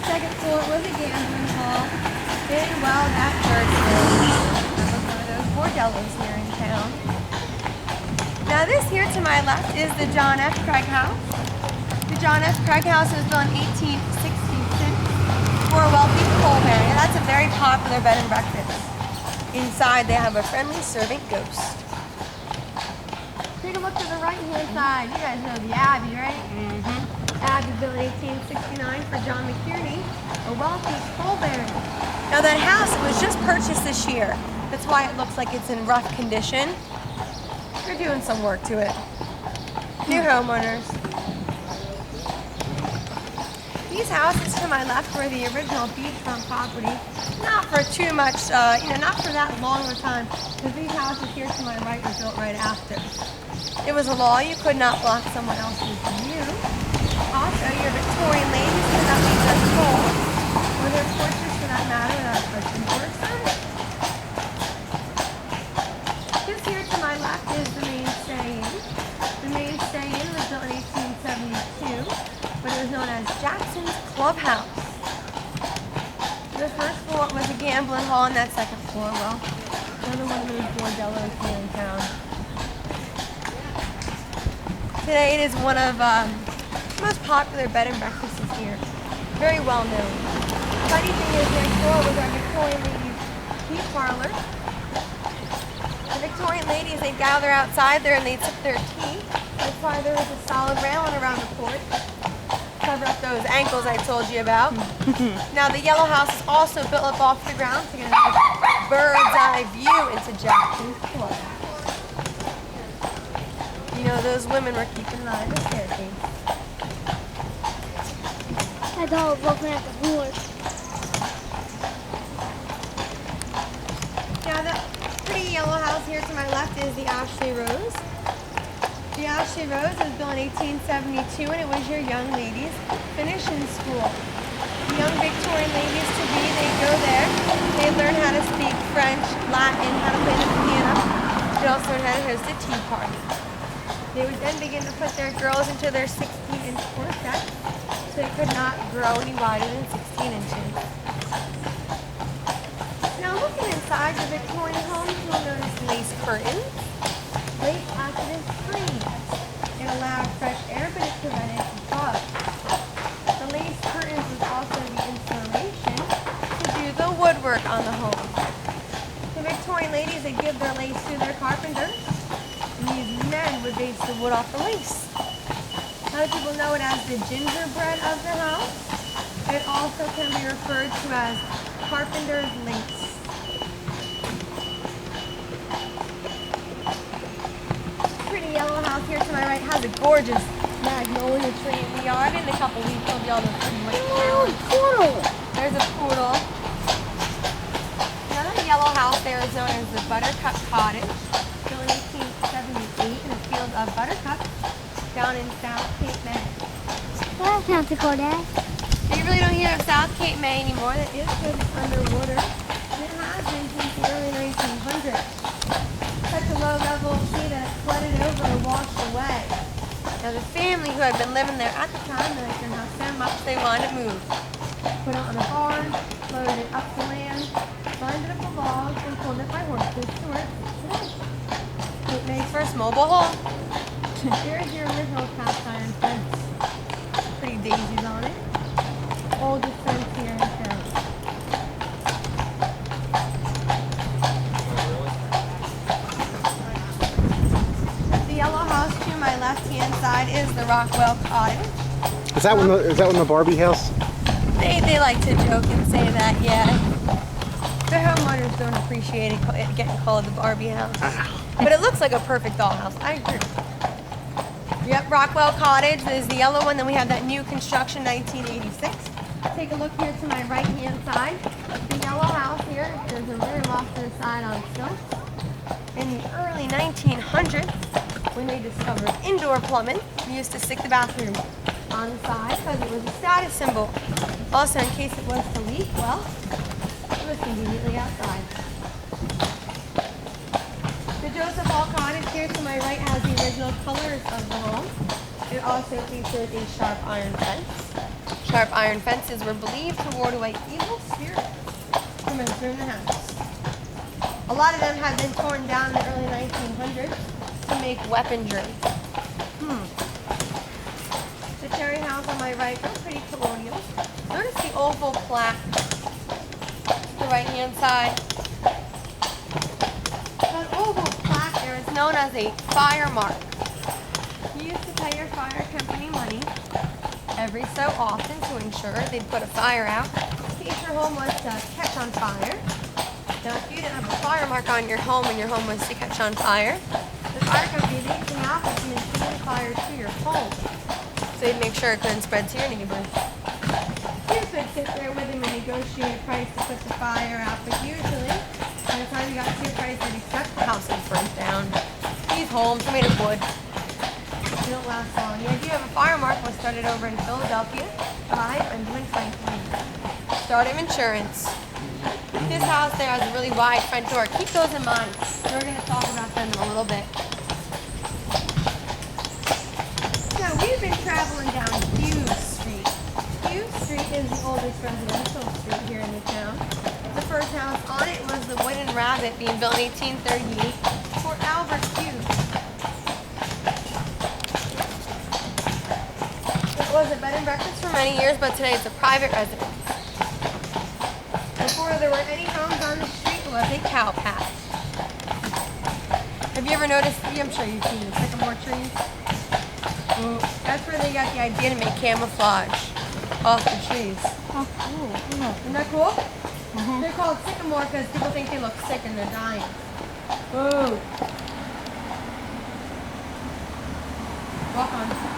second floor was a gambling hall. And well, that church was one of those bordellos here in town. Now this here to my left is the John F. Craig House. The John F. Craig House was built in 1866 for a wealthy coal baron. That's a very popular bed and breakfast. Inside they have a friendly servant ghost. Take a look to the right-hand side. You guys know the Abbey, right? Mm-hmm. Abbey built in 1869 for John McKierney, a wealthy coal baron. Now that house was just purchased this year. That's why it looks like it's in rough condition. They're doing some work to it. New homeowners. These houses to my left were the original beachfront property. Not for too much, not for that long of a time, because these houses here to my right were built right after. It was a law you could not block someone else's view. Also, your Victorian ladies could not leave their homes, or their porches for that matter, without a person or a servant. This here to my left is the mainstay inn. The mainstay inn was built in 1872, but it was known as Jackson's Clubhouse. The first floor was a gambling hall, and that second floor, well, another one of those bordellos here in town. Today it is one of the most popular bed and breakfasts here. Very well known. Funny thing is, next door was our Victorian ladies' tea parlor. The Victorian ladies, they'd gather outside there and they'd sip their tea. That's why there was a solid railing around the porch. Cover up those ankles I told you about. Now the yellow house is also built up off the ground to get a nice bird's eye view into Jackson's Clubhouse. You know, those women were keeping an eye on the staircase. My dog was looking at the board. Now the pretty yellow house here to my left is the Ashley Rose. The Ashley Rose was built in 1872, and it was your young ladies finishing school. The young Victorian ladies to be, they'd go there, they'd learn how to speak French, Latin, how to play the piano. They'd also learn how to host a tea party. They would then begin to put their girls into their 16-inch corsets, so they could not grow any wider than 16 inches. Now looking inside the Victorian homes, you'll notice lace curtains. Lace acted as screens. It allowed fresh air, but it prevented bugs. The lace curtains was also the inspiration to do the woodwork on the home. The Victorian ladies would give their lace to their carpenters, and these men would base the wood off the lace. Other people know it as the gingerbread of the house. It also can be referred to as carpenter's lace. Pretty yellow house here to my right has a gorgeous magnolia tree in the yard, and a couple leaves of yellow pretty white flowers. Poodle. There's a poodle. Another yellow house there is known as the Buttercup Cottage, built in 1878 in a field of buttercups down in South Cape May. That sounds cool, Dad. You really don't hear of South Cape May anymore. That is because it's underwater. And it has been since the early 1900s. Such a low level of sea that it flooded over and washed away. Now the family who had been living there at the time, they could not so much they wanted to move. Put it on a barn, loaded it up to land, lined it up with logs, and pulled it by horses to where it sits today. Cape May's first mobile home. Here's your original cast iron fence. Pretty daisies on it. Oldest fence here in town. The yellow house to my left-hand side is the Rockwell Cottage. Is that one the Barbie house? They like to joke and say that, yeah. The homeowners don't appreciate it getting called the Barbie house. But it looks like a perfect dollhouse. I agree. Yep, Rockwell Cottage is the yellow one. Then we have that new construction, 1986. Take a look here to my right-hand side. The yellow house here, there's a rear loft to the side on stilts. In the early 1900s, when they discovered indoor plumbing, we used to stick the bathroom on the side because it was a status symbol. Also, in case it was to leak, well, it was conveniently outside. The Joseph Hall Cottage here to my right has the original colors of the home. It also features a sharp iron fence. sharp iron fences were believed to ward away evil spirits from entering the house. A lot of them had been torn down in the early 1900s to make weaponry. The cherry house on my right, oh, pretty colonial. Notice the oval plaque to the right-hand side. That oval plaque there is known as a fire mark. You used to pay your fire company money every so often to ensure they'd put a fire out. In case your home was to catch on fire. Now, if you didn't have a fire mark on your home and your home was to catch on fire, the fire company would come out and maintain fire to your home. So they'd make sure it couldn't spread to your neighbors. You could sit there with them and negotiate a price to put the fire out, but usually, by the time you got to your price, they'd accept the house and burn down. These homes are made of wood. They don't last long. The idea of a fire mark was started over in Philadelphia by Benjamin Franklin. Start of insurance. This house there has a really wide front door. Keep those in mind. We're going to talk about them in a little bit. So we've been traveling down Hughes Street. Hughes Street is the oldest residential street here in the town. The first house on it was the Wooden Rabbit, being built in 1838 for Albert Hughes. It was a bed and breakfast for many years, but today it's a private residence. Before there were any homes on the street, it was a cow patch. Have you ever noticed, I'm sure you've seen the sycamore trees? That's where they got the idea to make camouflage off the trees. Oh, cool. Isn't that cool? They're called sycamore because people think they look sick and they're dying. Ooh. Walk on.